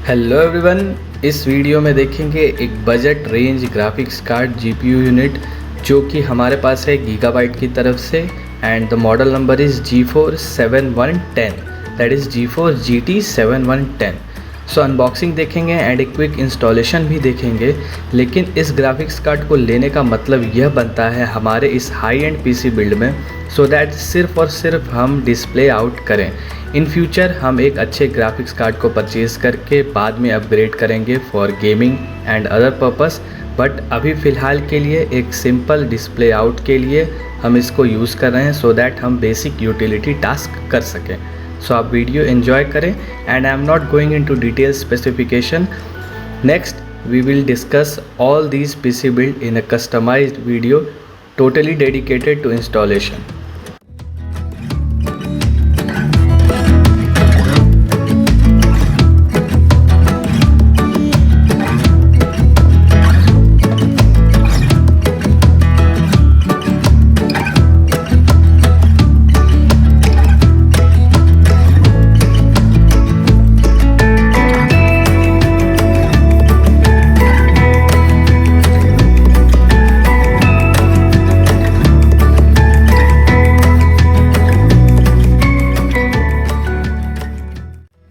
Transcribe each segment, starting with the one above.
Hello everyone, इस video में देखेंगे एक budget range graphics card GPU unit जो कि हमारे पास है गीगाबाइट की तरफ से and the model number is GeForce 7110 that is GeForce GT 7110। So unboxing देखेंगे एंड एक क्विक इंस्टॉलेशन भी देखेंगे। लेकिन इस ग्राफिक्स कार्ड को लेने का मतलब यह बनता है हमारे इस हाई एंड पीसी बिल्ड में सो दैट सिर्फ और सिर्फ हम डिस्प्ले आउट करें। इन फ्यूचर हम एक अच्छे ग्राफिक्स कार्ड को परचेज़ करके बाद में अपग्रेड करेंगे for gaming and other purpose, but अभी फ़िलहाल के लिए एक सिंपल डिस्प्ले आउट के लिए हम इसको यूज़ कर रहे हैं सो दैट हम बेसिक यूटिलिटी टास्क कर सकें। सो आप वीडियो एंजॉय करें and I am not going into detail specification. Next we will discuss all these PC build in a customized video totally dedicated to installation.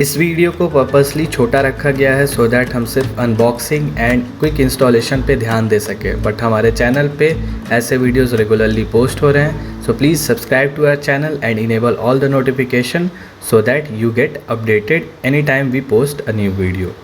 इस video को purposely छोटा रखा गया है सो दैट हम सिर्फ अनबॉक्सिंग एंड क्विक इंस्टॉलेशन पे ध्यान दे सकें, बट हमारे चैनल पे ऐसे वीडियोस रेगुलरली पोस्ट हो रहे हैं। So please subscribe to our channel and enable all the notification so that you get updated any time we post a new video.